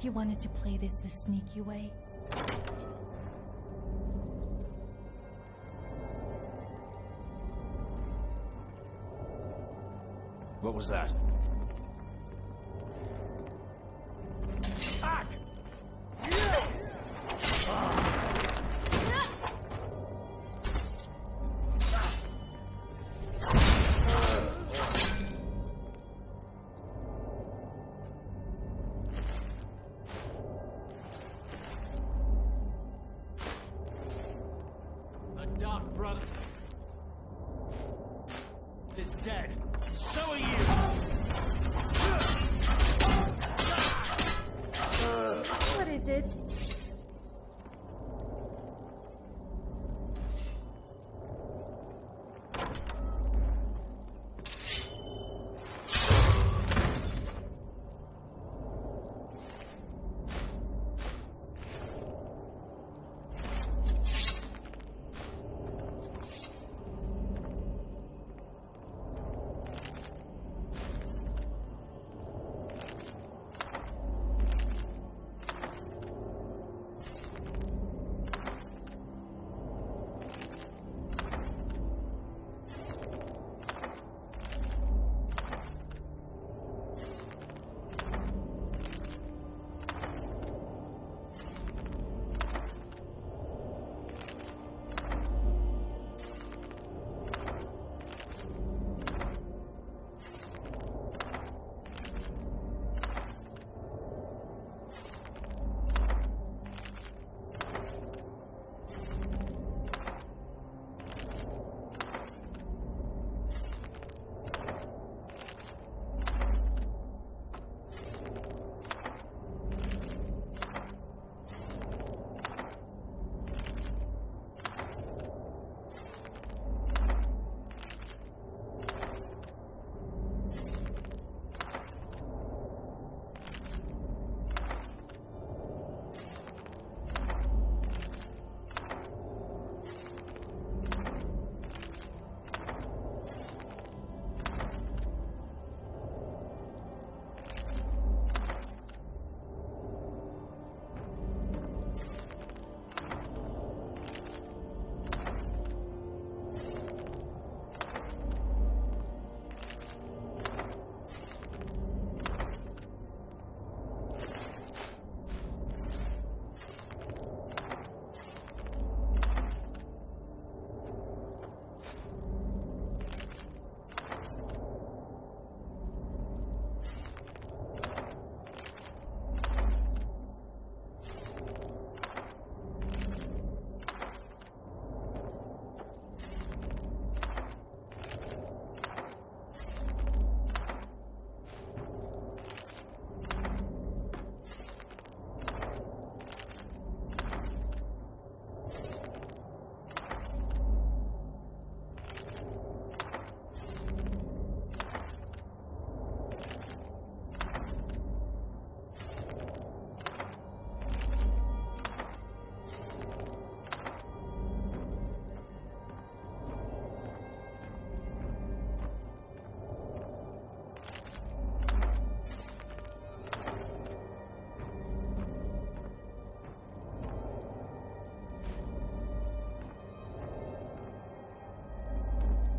you wanted to play this the sneaky way. What was that? Attack! The Dark Brother is dead. So are you! What is it?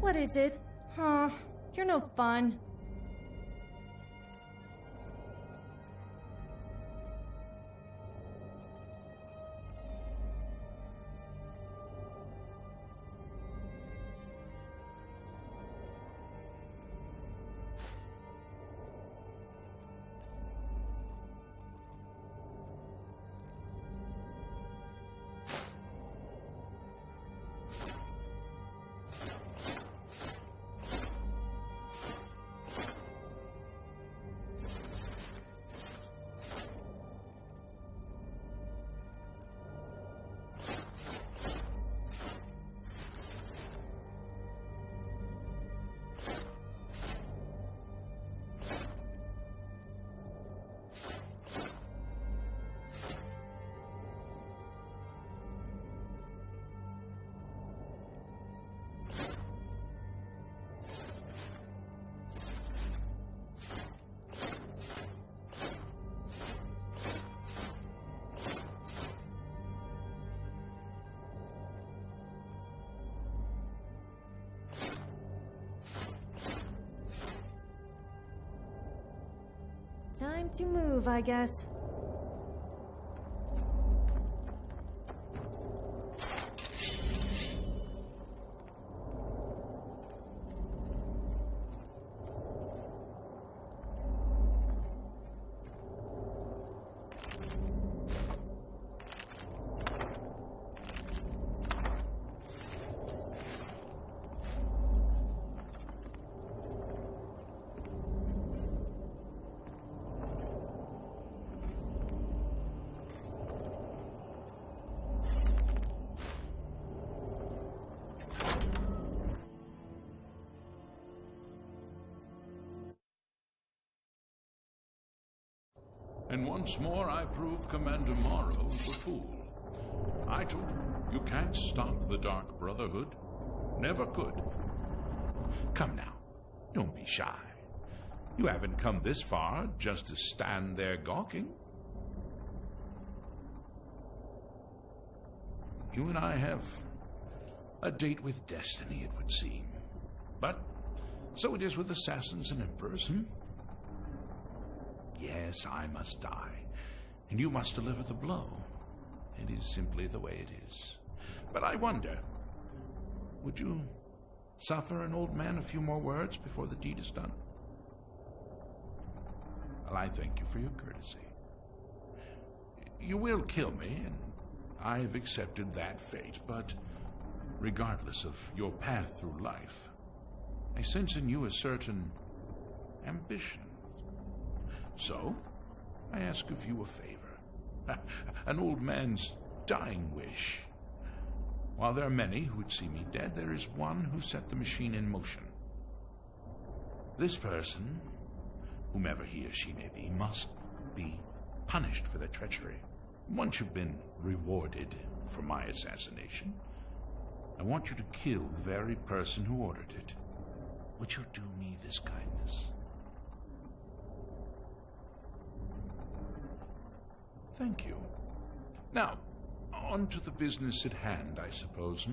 What is it? Huh, you're no fun. Time to move, I guess. And once more I prove Commander Morrow a fool. I told him, you can't stop the Dark Brotherhood. Never could. Come now, don't be shy. You haven't come this far just to stand there gawking. You and I have a date with destiny, it would seem. But so it is with assassins and emperors, Yes, I must die, and you must deliver the blow. It is simply the way it is. But I wonder, would you suffer an old man a few more words before the deed is done? Well, I thank you for your courtesy. You will kill me, and I have accepted that fate, but regardless of your path through life, I sense in you a certain ambition. So, I ask of you a favor. An old man's dying wish. While there are many who would see me dead, there is one who set the machine in motion. This person, whomever he or she may be, must be punished for their treachery. Once you've been rewarded for my assassination, I want you to kill the very person who ordered it. Would you do me this kindness? Thank you. Now, on to the business at hand, I suppose,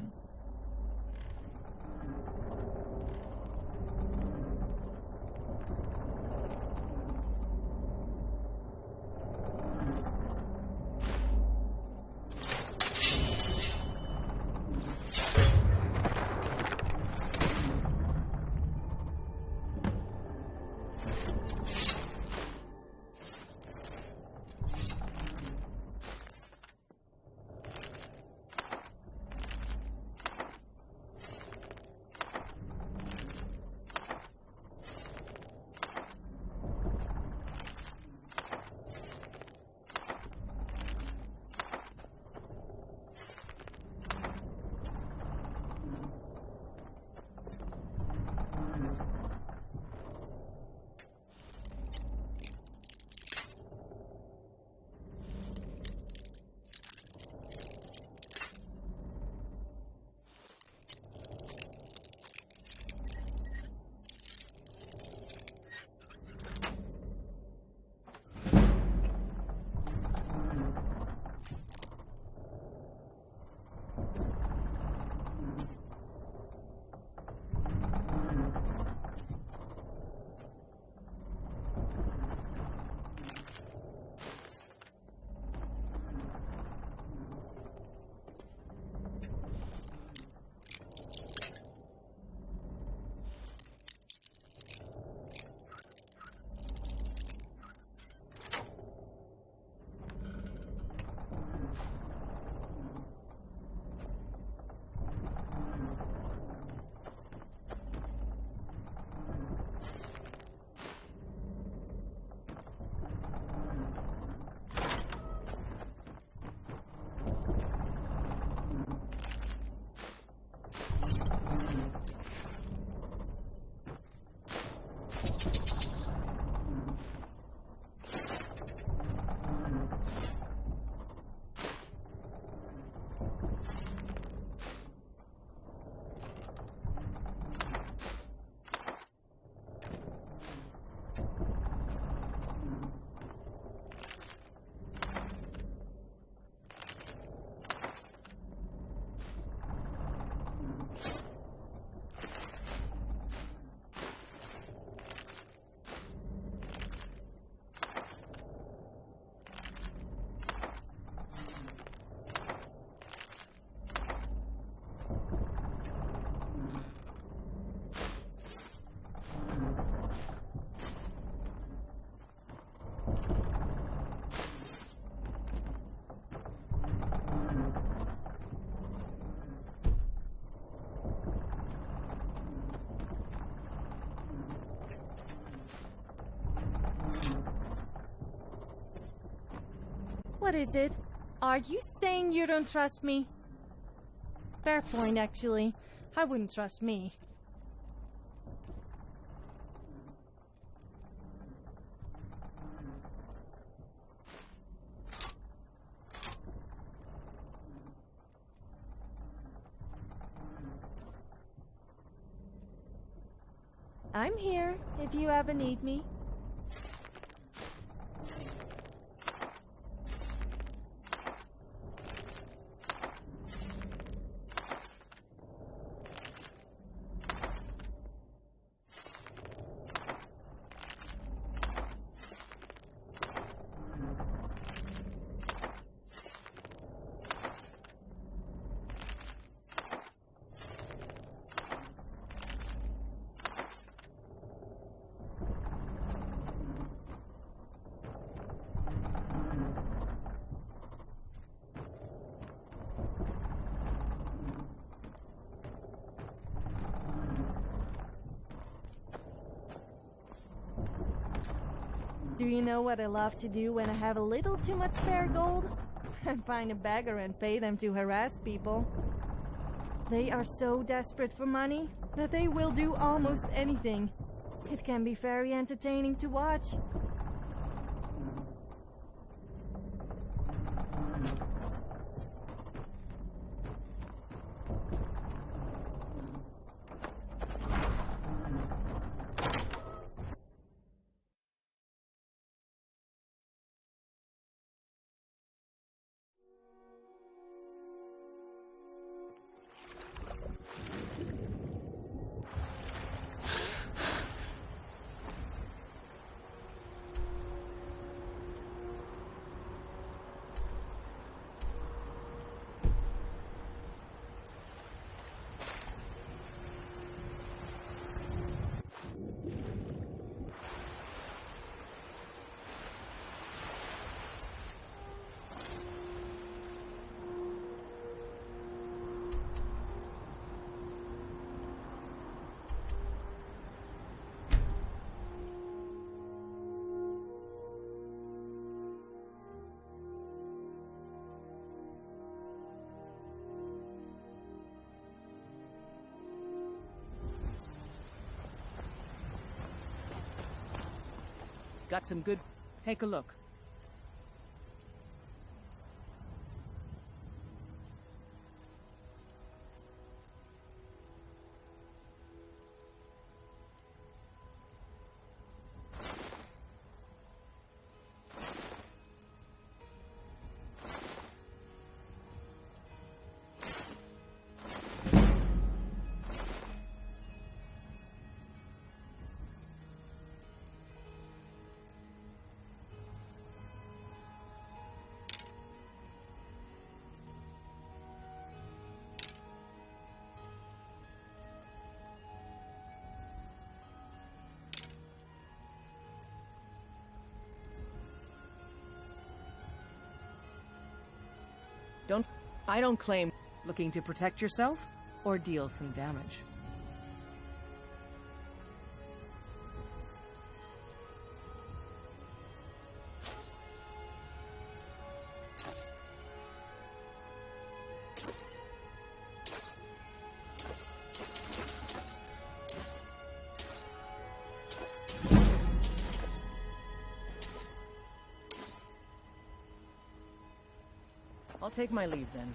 What is it? Are you saying you don't trust me? Fair point, actually. I wouldn't trust me. I'm here if you ever need me. Do you know what I love to do when I have a little too much spare gold? Find a beggar and pay them to harass people. They are so desperate for money that they will do almost anything. It can be very entertaining to watch. Got some good... Take a look. I don't claim looking to protect yourself or deal some damage. I'll take my leave then.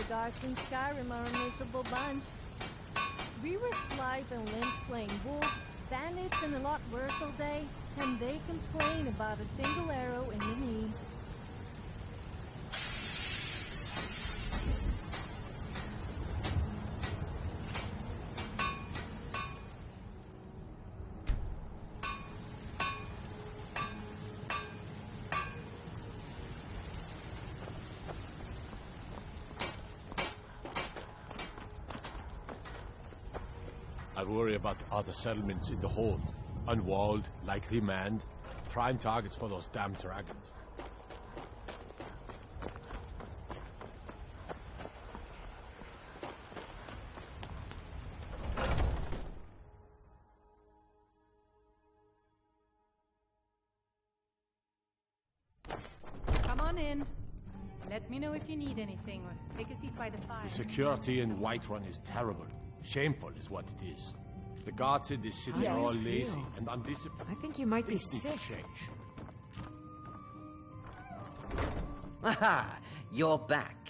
guards in Skyrim are a miserable bunch. We risk life and limb slaying wolves, bandits, and a lot worse all day, and they complain about a single arrow in the knee. I worry about the other settlements in the Horn. Unwalled, lightly manned, prime targets for those damn dragons. Come on in. Let me know if you need anything, or take a seat by the fire. The security in Whiterun is terrible. Shameful is what it is. The guards in this city are all lazy and undisciplined. I think you might be Things need sick. to change. Aha! You're back.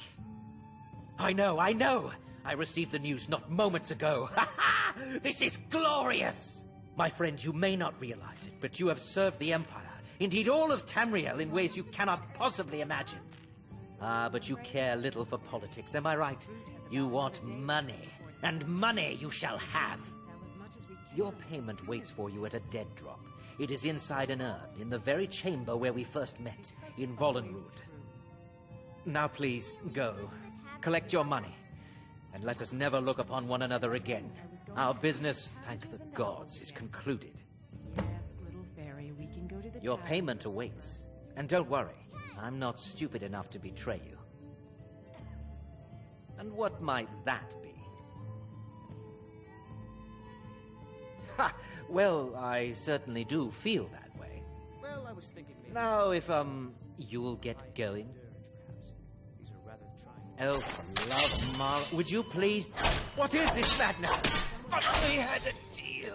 I know! I received the news not moments ago. Ha ha! This is glorious! My friend, you may not realize it, but you have served the Empire, indeed all of Tamriel, in ways you cannot possibly imagine. Ah, but you care little for politics, am I right? You want money, and money you shall have. Your payment waits for you at a dead drop. It is inside an urn, in the very chamber where we first met, in Vollenrood. Now please, go. Collect your money, and let us never look upon one another again. Our business, thank the gods, is concluded. Yes, little fairy, we can go to the Your tavern. payment awaits. And don't worry, I'm not stupid enough to betray you. And what might that be? Ha! Well, I certainly do feel that way. Well, I was thinking maybe... Now, if, you'll get going. These are rather trying. Oh, for love, Mar... Would you please... What is this madness? Finally had a deal.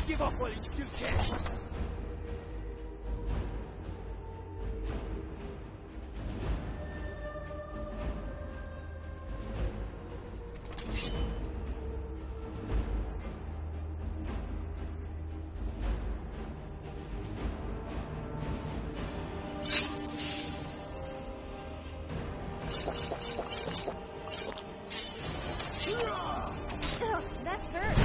Give up while you still can! That hurt.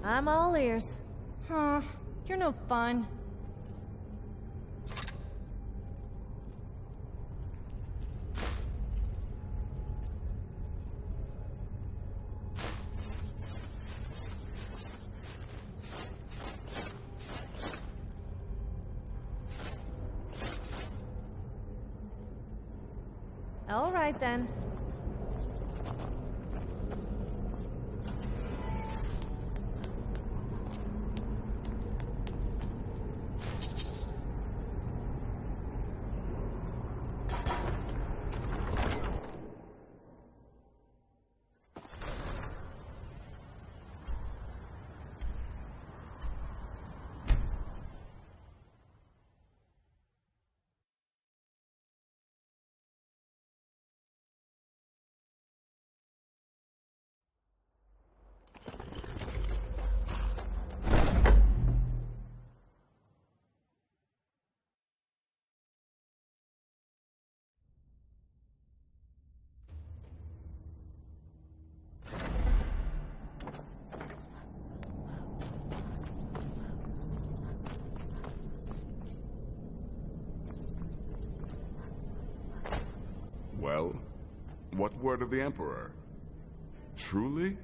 I'm all ears. Huh, you're no fun. All right then. Well, what word of the Emperor? Truly?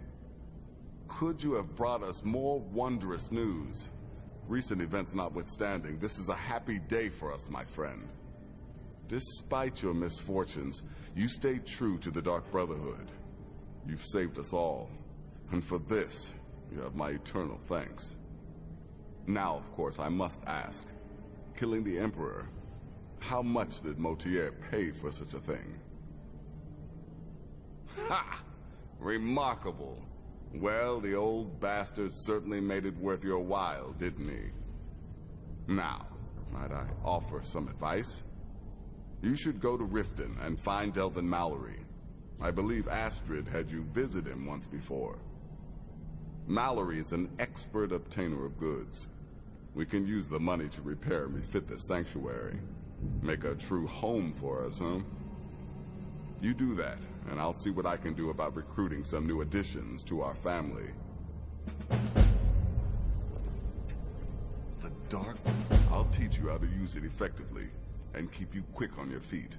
Could you have brought us more wondrous news? Recent events notwithstanding, this is a happy day for us, my friend. Despite your misfortunes, you stayed true to the Dark Brotherhood. You've saved us all, and for this, you have my eternal thanks. Now, of course, I must ask, killing the Emperor, how much did Motierre pay for such a thing? Ha! Remarkable. Well, the old bastard certainly made it worth your while, didn't he? Now, might I offer some advice? You should go to Riften and find Delvin Mallory. I believe Astrid had you visit him once before. Mallory is an expert obtainer of goods. We can use the money to repair and refit the sanctuary. Make a true home for us, huh? You do that, and I'll see what I can do about recruiting some new additions to our family. The Dark? I'll teach you how to use it effectively, and keep you quick on your feet.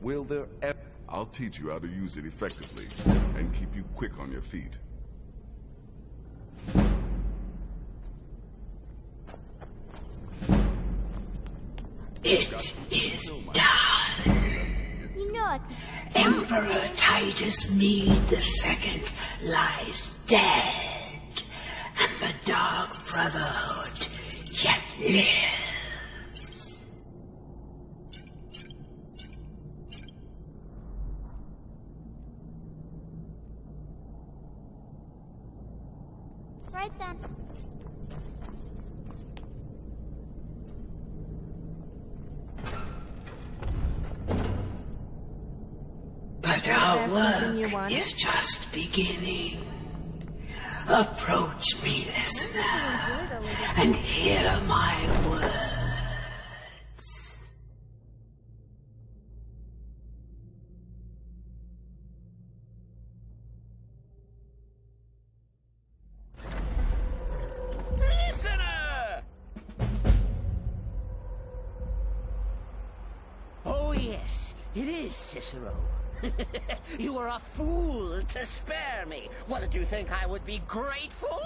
Will there ever... I'll teach you how to use it effectively and keep you quick on your feet. It is done. You know it. Emperor Titus Mede II lies dead, and the Dark Brotherhood yet lives. Right then. But our work is just beginning. Approach me, listener, and hear my words. Listener! Oh, yes, it is Cicero. You were a fool to spare me. What, did you think I would be grateful?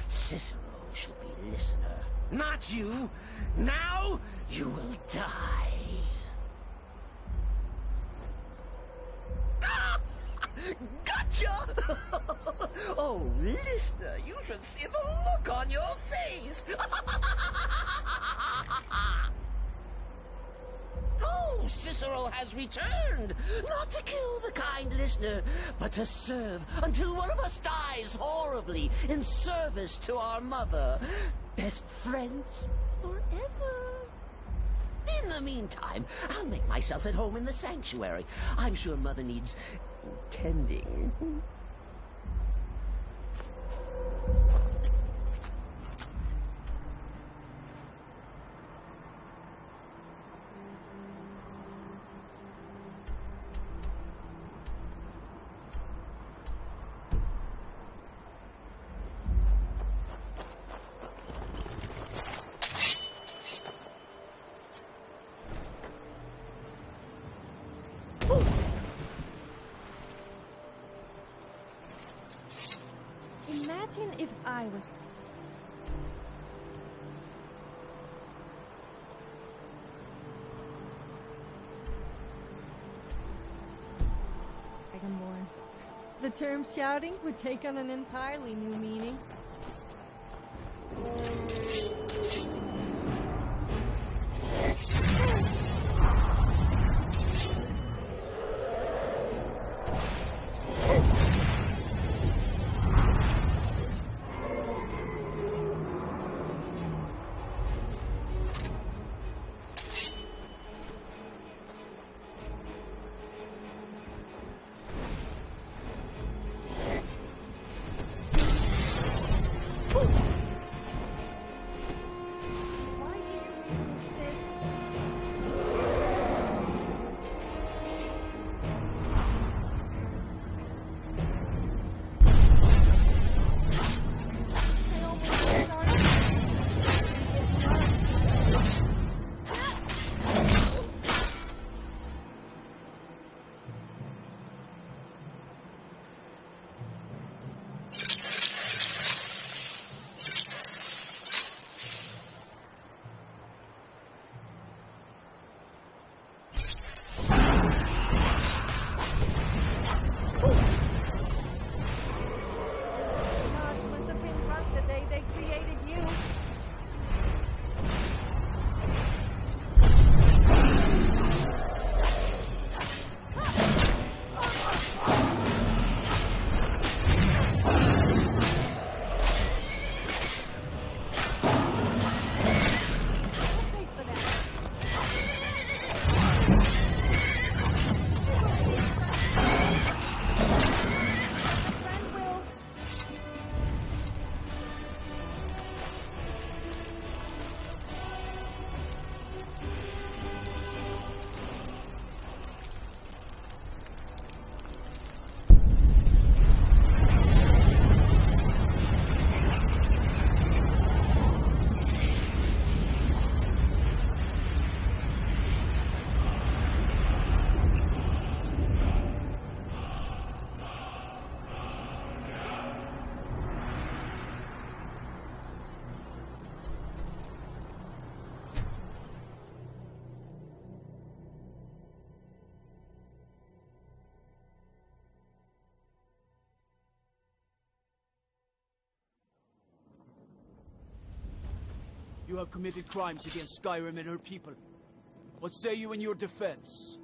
Cicero should be listener, not you. Now you will die. Gotcha! Oh, listener, you should see the look on your face. Oh, Cicero has returned, not to kill the kind listener, but to serve until one of us dies horribly in service to our mother. Best friends forever. In the meantime, I'll make myself at home in the sanctuary. I'm sure Mother needs tending. Imagine if I was... Dragonborn. The term shouting would take on an entirely new meaning. You have committed crimes against Skyrim and her people. What say you in your defense?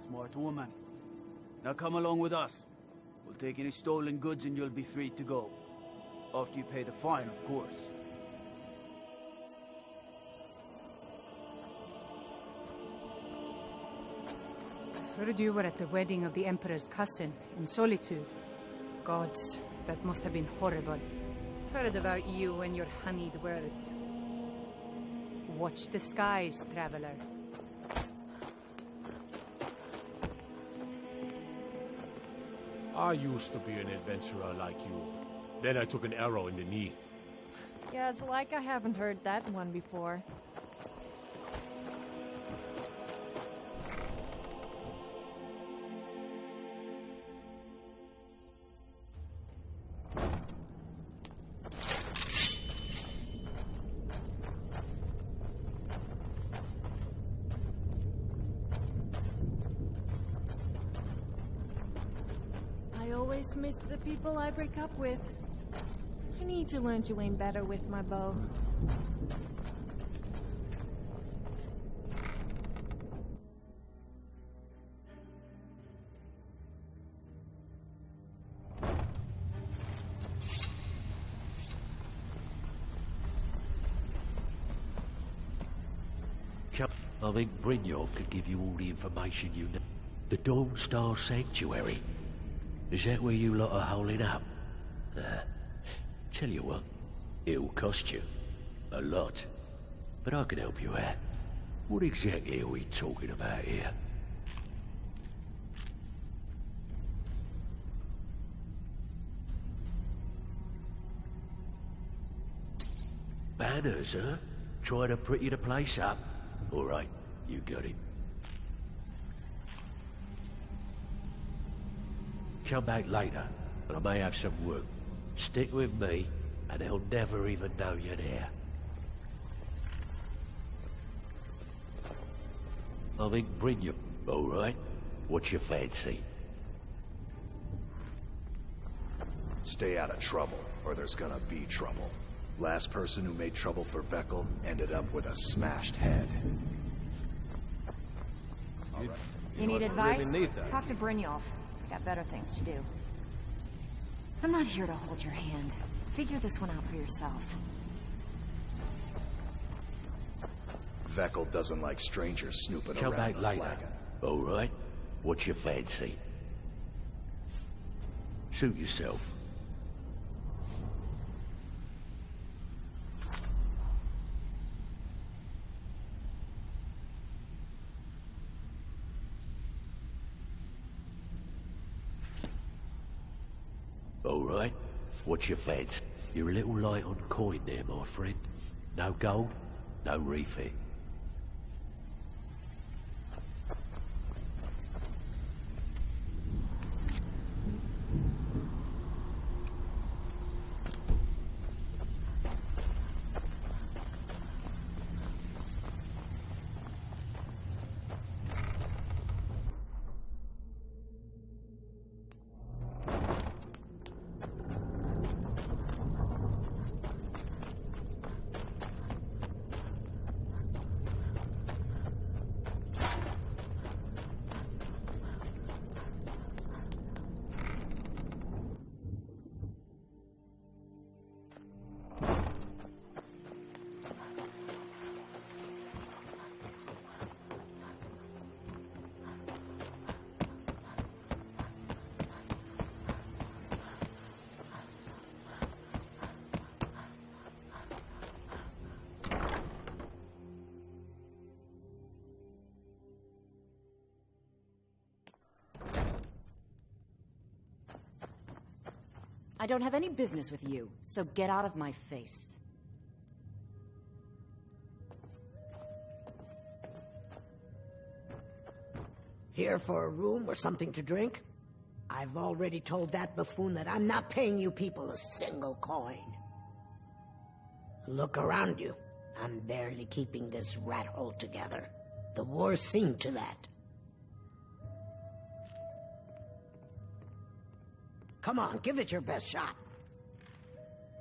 Smart woman. Now come along with us. We'll take any stolen goods and you'll be free to go. After you pay the fine, of course. Heard you were at the wedding of the Emperor's cousin, in Solitude. Gods, that must have been horrible. Heard about you and your honeyed words. Watch the skies, traveler. I used to be an adventurer like you. Then I took an arrow in the knee. Yeah, it's like I haven't heard that one before. I always miss the people I break up with. I need to learn to aim better with my bow. I think Brynjolf could give you all the information you need. The Dawn Star Sanctuary. Is that where you lot are holding up? Tell you what, it'll cost you. A lot. But I can help you out. What exactly are we talking about here? Banners, huh? Trying to pretty the place up? All right, you got it. Come back later, and I may have some work. Stick with me, and they'll never even know you're there. I think Brynjolf. All right, what's your fancy? Stay out of trouble, or there's gonna be trouble. Last person who made trouble for Veckel ended up with a smashed head. You need advice? Talk to Brynjolf. Got better things to do. I'm not here to hold your hand. Figure this one out for yourself. Veckel doesn't like strangers snooping Come around back the later. flagon. All right, what's your fancy? Suit yourself. All right, what's your fancy? You're a little light on coin there, my friend. No gold, no refit. I don't have any business with you, so get out of my face. Here for a room or something to drink? I've already told that buffoon that I'm not paying you people a single coin. Look around you. I'm barely keeping this rat hole together. The war's seen to that. Come on, give it your best shot.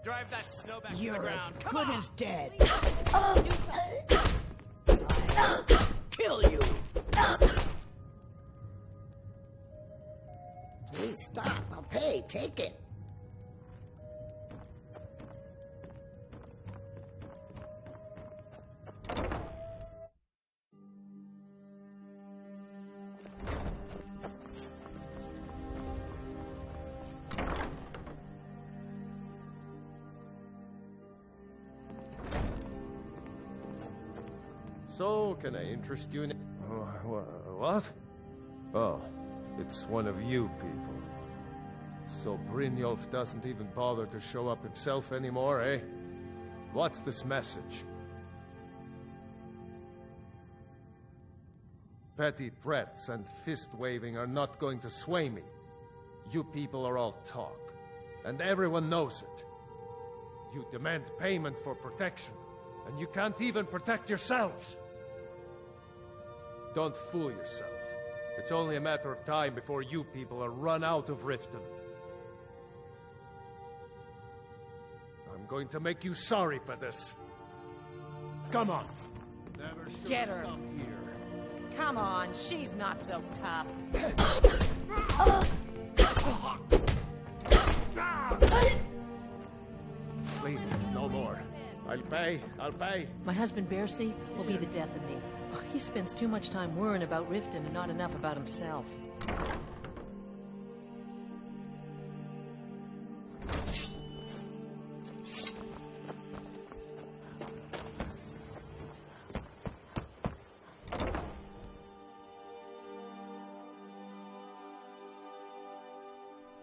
Drive that snow back to the You're ground. as Come good on. as dead. Oh. Kill you! Please stop. I'll pay. Take it. So, can I interest you in... What? Oh, it's one of you people. So Brynjolf doesn't even bother to show up himself anymore, eh? What's this message? Petty threats and fist-waving are not going to sway me. You people are all talk, and everyone knows it. You demand payment for protection, and you can't even protect yourselves. Don't fool yourself. It's only a matter of time before you people are run out of Riften. I'm going to make you sorry for this. Come on. Never should Get have her. come here. Come on, she's not so tough. Please, no more. I'll pay. My husband Bercy will be the death of me. He spends too much time worrying about Riften and not enough about himself.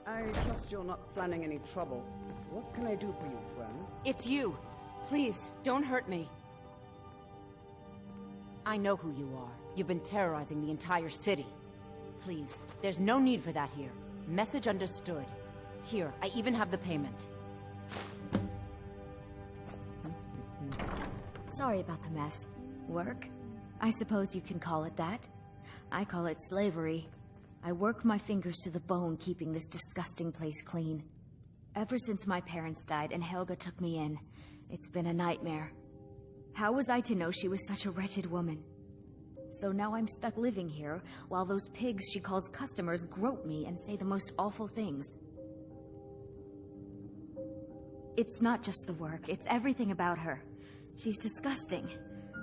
I trust you're not planning any trouble. What can I do for you, friend? It's you. Please, don't hurt me. I know who you are. You've been terrorizing the entire city. Please, there's no need for that here. Message understood. Here, I even have the payment. Sorry about the mess. Work? I suppose you can call it that. I call it slavery. I work my fingers to the bone keeping this disgusting place clean. Ever since my parents died and Helga took me in, it's been a nightmare. How was I to know she was such a wretched woman? So now I'm stuck living here, while those pigs she calls customers grope me and say the most awful things. It's not just the work, it's everything about her. She's disgusting.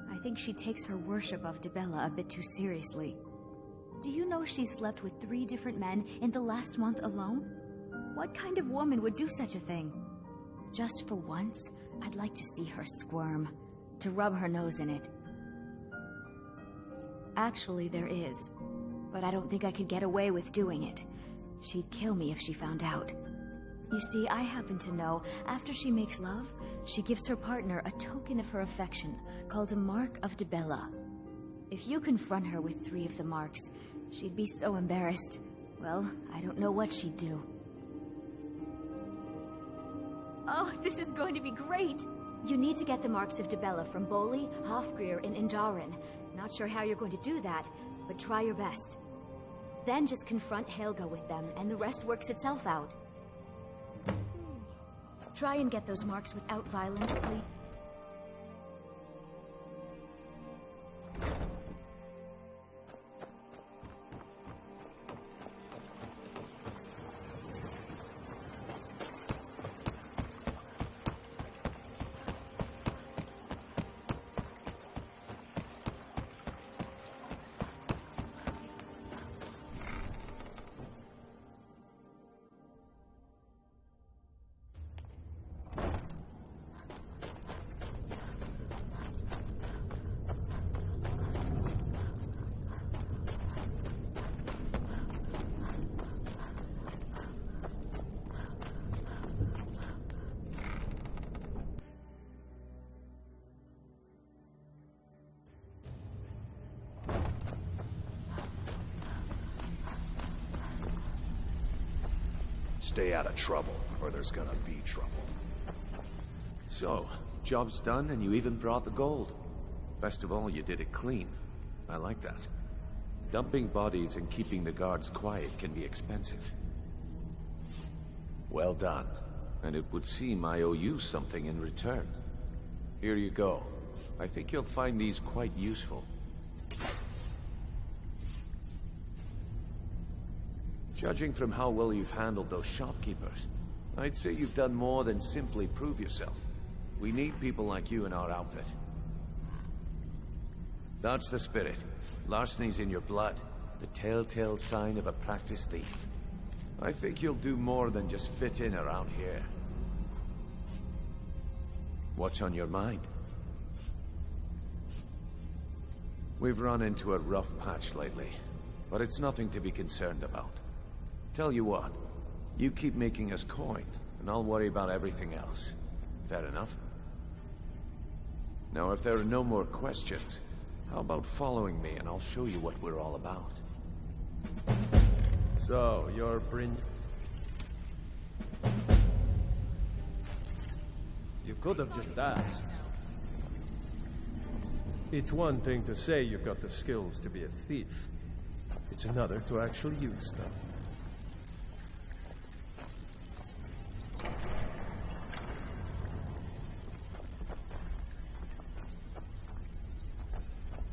I think she takes her worship of Dibella a bit too seriously. Do you know she slept with 3 different men in the last month alone? What kind of woman would do such a thing? Just for once, I'd like to see her squirm, to rub her nose in it. Actually, there is, but I don't think I could get away with doing it. She'd kill me if she found out. You see, I happen to know, after she makes love, she gives her partner a token of her affection, called a Mark of Dibella. If you confront her with 3 of the marks, she'd be so embarrassed. Well, I don't know what she'd do. Oh, this is going to be great! You need to get the marks of Dibella from Boli, Hofgrir, and Indaren. Not sure how you're going to do that, but try your best. Then just confront Helga with them, and the rest works itself out. Try and get those marks without violence, please. Stay out of trouble, or there's gonna be trouble. So, job's done and you even brought the gold. Best of all, you did it clean. I like that. Dumping bodies and keeping the guards quiet can be expensive. Well done. and it would seem I owe you something in return. Here you go. I think you'll find these quite useful. Judging from how well you've handled those shopkeepers, I'd say you've done more than simply prove yourself. We need people like you in our outfit. That's the spirit. Larceny's in your blood, the telltale sign of a practiced thief. I think you'll do more than just fit in around here. What's on your mind? We've run into a rough patch lately, but it's nothing to be concerned about. Tell you what, you keep making us coin, and I'll worry about everything else. Fair enough? Now, if there are no more questions, how about following me and I'll show you what we're all about? So, you're You could have just asked. It's one thing to say you've got the skills to be a thief. It's another to actually use them.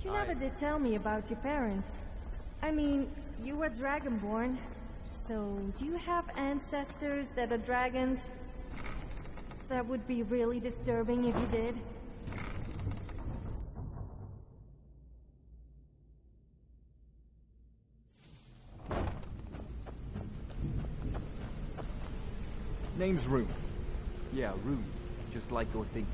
You never did tell me about your parents. I mean, you were Dragonborn. So, do you have ancestors that are dragons? That would be really disturbing if you did. Name's Rune. Yeah, Rune. Just like you're thinking.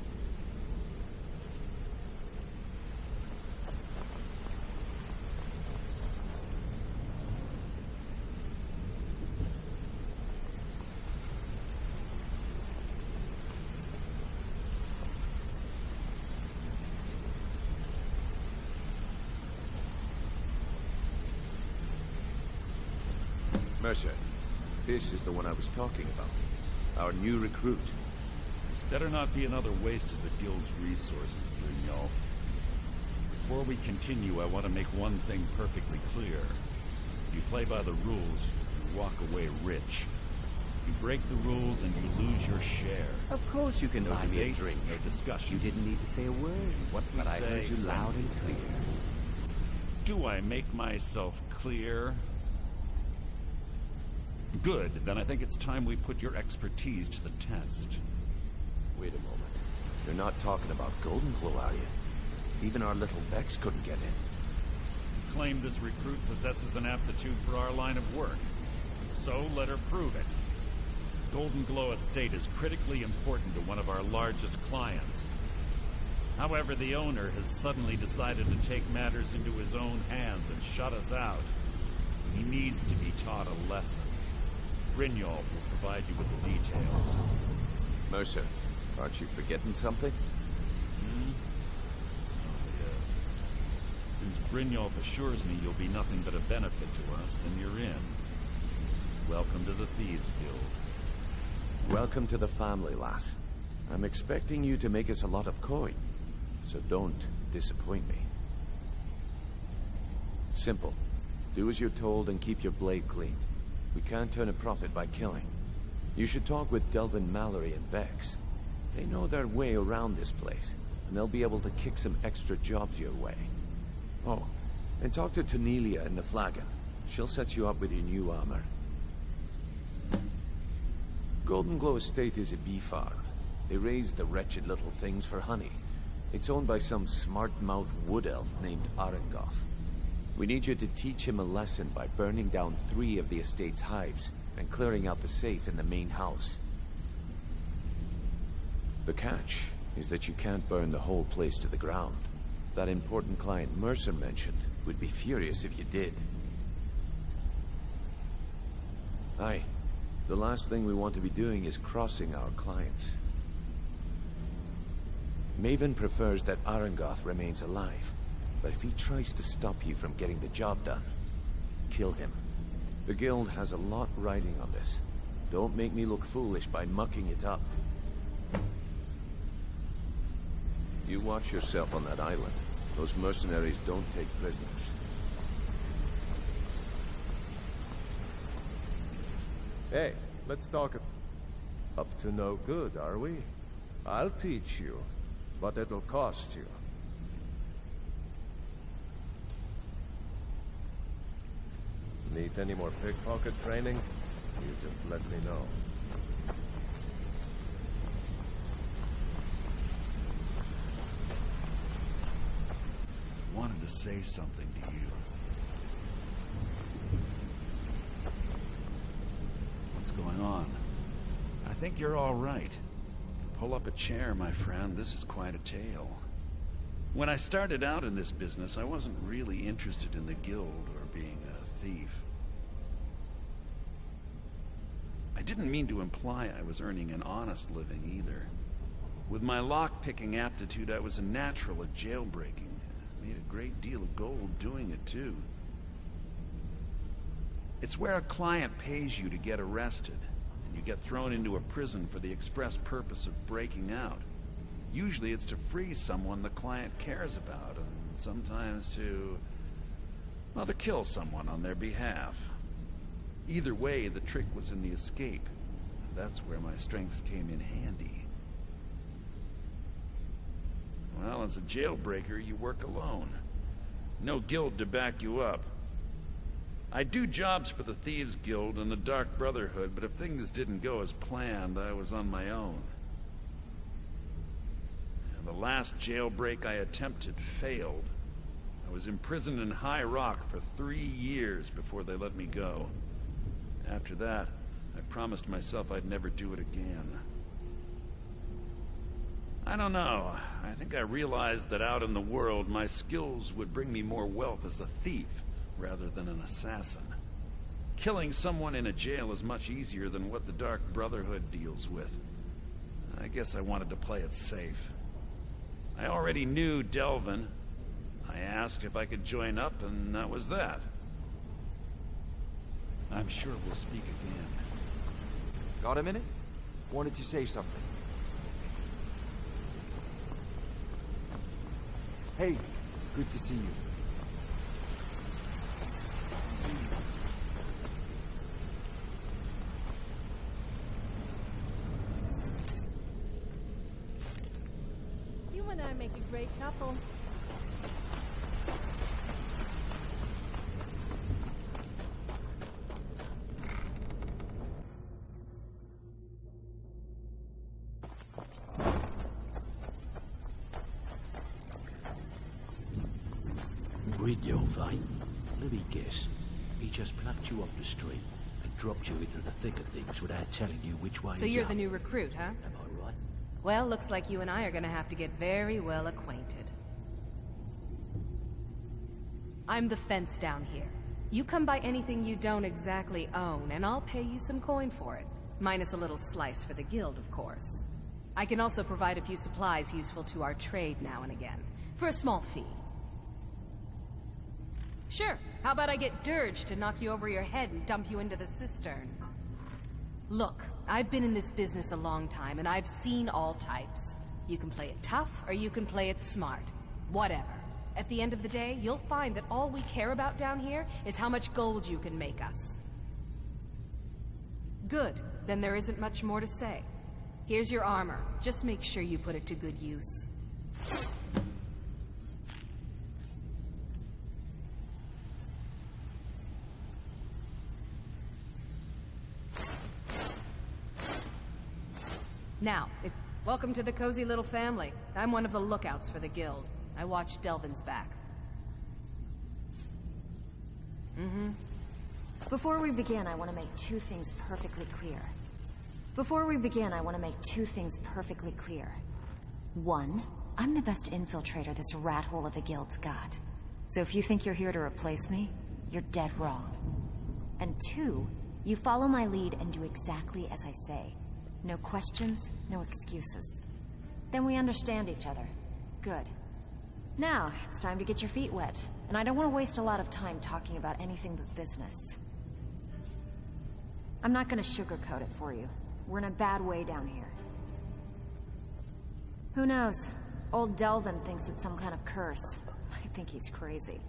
Mercer, this is the one I was talking about. Our new recruit. This better not be another waste of the Guild's resources, Brynjolf. Before we continue, I want to make one thing perfectly clear. If you play by the rules, you walk away rich. You break the rules and you lose your share. Of course you can buy me a drink. No discussion. You didn't need to say a word. What we but I say, heard you loud and clear. Do I make myself clear? Good, then I think it's time we put your expertise to the test. Wait a moment. You're not talking about Goldenglow, are you? Even our little Vex couldn't get in. You claim this recruit possesses an aptitude for our line of work. So let her prove it. Goldenglow Estate is critically important to one of our largest clients. However, the owner has suddenly decided to take matters into his own hands and shut us out. He needs to be taught a lesson. Brynjolf will provide you with the details. Mercer, aren't you forgetting something? Oh, yes. Since Brynjolf assures me you'll be nothing but a benefit to us, then you're in. Welcome to the Thieves Guild. Welcome to the family, lass. I'm expecting you to make us a lot of coin, so don't disappoint me. Simple. Do as you're told and keep your blade clean. We can't turn a profit by killing. You should talk with Delvin Mallory and Vex. They know their way around this place, and they'll be able to kick some extra jobs your way. Oh, and talk to Tanelia in the Flagon. She'll set you up with your new armor. Goldenglow Estate is a bee farm. They raise the wretched little things for honey. It's owned by some smart-mouthed wood elf named Arengoth. We need you to teach him a lesson by burning down 3 of the estate's hives and clearing out the safe in the main house. The catch is that you can't burn the whole place to the ground. That important client Mercer mentioned would be furious if you did. Aye. The last thing we want to be doing is crossing our clients. Maven prefers that Arengoth remains alive. But if he tries to stop you from getting the job done, kill him. The Guild has a lot riding on this. Don't make me look foolish by mucking it up. You watch yourself on that island. Those mercenaries don't take prisoners. Hey, let's talk. Up to no good, are we? I'll teach you, but it'll cost you. Need any more pickpocket training? You just let me know. Wanted to say something to you. What's going on? I think you're all right. Pull up a chair, my friend. This is quite a tale. When I started out in this business, I wasn't really interested in the guild or being a thief. I didn't mean to imply I was earning an honest living either. With my lock-picking aptitude, I was a natural at jailbreaking. Made a great deal of gold doing it, too. It's where a client pays you to get arrested, and you get thrown into a prison for the express purpose of breaking out. Usually it's to free someone the client cares about, and sometimes to kill someone on their behalf. Either way, the trick was in the escape. That's where my strengths came in handy. Well, as a jailbreaker, you work alone. No guild to back you up. I do jobs for the Thieves Guild and the Dark Brotherhood, but if things didn't go as planned, I was on my own. And the last jailbreak I attempted failed. I was imprisoned in High Rock for 3 years before they let me go. After that, I promised myself I'd never do it again. I don't know. I think I realized that out in the world, my skills would bring me more wealth as a thief rather than an assassin. Killing someone in a jail is much easier than what the Dark Brotherhood deals with. I guess I wanted to play it safe. I already knew Delvin. I asked if I could join up, and that was that. I'm sure we'll speak again. Got a minute? Wanted to say something. Hey, good to see you. You and I make a great couple. Brynjolf, eh? Let me guess. He just plucked you off the street and dropped you into the thick of things without telling you which way So is you're up. the new recruit, huh? Am I right? Well, looks like you and I are gonna have to get very well acquainted. I'm the fence down here. You come by anything you don't exactly own, and I'll pay you some coin for it. Minus a little slice for the guild, of course. I can also provide a few supplies useful to our trade now and again, for a small fee. Sure, how about I get Dirge to knock you over your head and dump you into the cistern? Look, I've been in this business a long time, and I've seen all types. You can play it tough, or you can play it smart. Whatever. At the end of the day, you'll find that all we care about down here is how much gold you can make us. Good. Then there isn't much more to say. Here's your armor. Just make sure you put it to good use. Now, welcome to the cozy little family. I'm one of the lookouts for the guild. I watch Delvin's back. Before we begin, I want to make two things perfectly clear. One, I'm the best infiltrator this rat hole of a guild's got. So if you think you're here to replace me, you're dead wrong. And two, you follow my lead and do exactly as I say. No questions, no excuses. Then we understand each other. Good. Now, it's time to get your feet wet. And I don't want to waste a lot of time talking about anything but business. I'm not going to sugarcoat it for you. We're in a bad way down here. Who knows? Old Delvin thinks it's some kind of curse. I think he's crazy.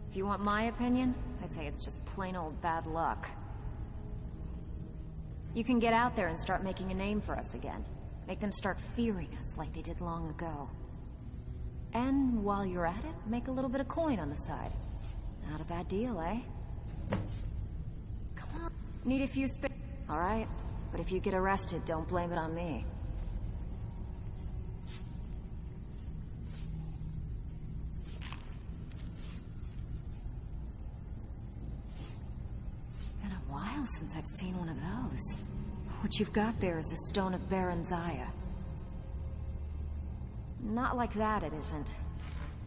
If you want my opinion, I'd say it's just plain old bad luck. You can get out there and start making a name for us again. Make them start fearing us like they did long ago. And while you're at it, make a little bit of coin on the side. Not a bad deal, eh? Come on. Need a few Alright, but if you get arrested, don't blame it on me. Been a while since I've seen one of those. What you've got there is a stone of Baron Zaya. Not like that, it isn't.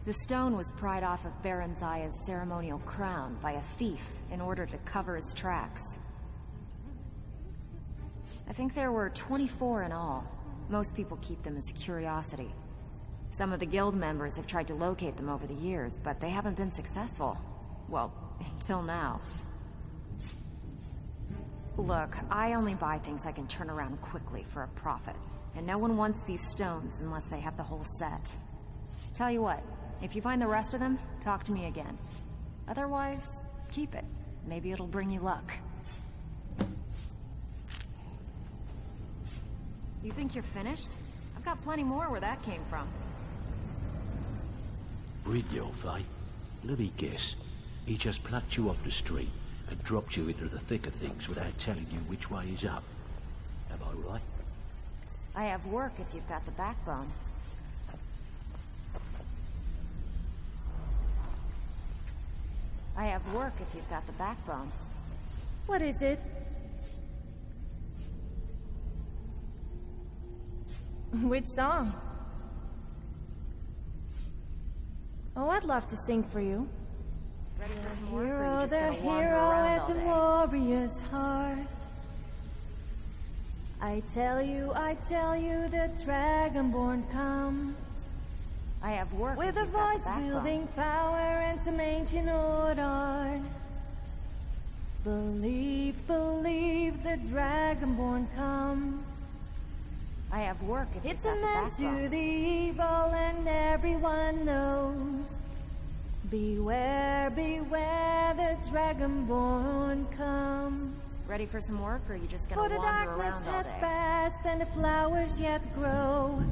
The stone was pried off of Baron Zaya's ceremonial crown by a thief in order to cover his tracks. I think there were 24 in all. Most people keep them as a curiosity. Some of the guild members have tried to locate them over the years, but they haven't been successful. Well, until now. Look, I only buy things I can turn around quickly for a profit. And no one wants these stones unless they have the whole set. Tell you what, if you find the rest of them, talk to me again. Otherwise, keep it. Maybe it'll bring you luck. You think you're finished? I've got plenty more where that came from. Brynjolf, eh? Let me guess. He just plucked you off the street and dropped you into the thick of things without telling you which way is up. Am I right? I have work if you've got the backbone. I have work if you've got the backbone. What is it? Which song? Oh, I'd love to sing for you. Ready for some work, or Hero, you just the gonna wander hero around has all a day? warrior's heart. I tell you, the Dragonborn comes. I have work With if a you've got the voice backbone. wielding power and some ancient order. Believe, the Dragonborn comes. I have work if It's you've an got end the to backbone. the evil and everyone knows. Beware, the Dragonborn comes. Ready for some work, or are you just gonna For the wander darkness around all has day? passed and the flowers yet grow.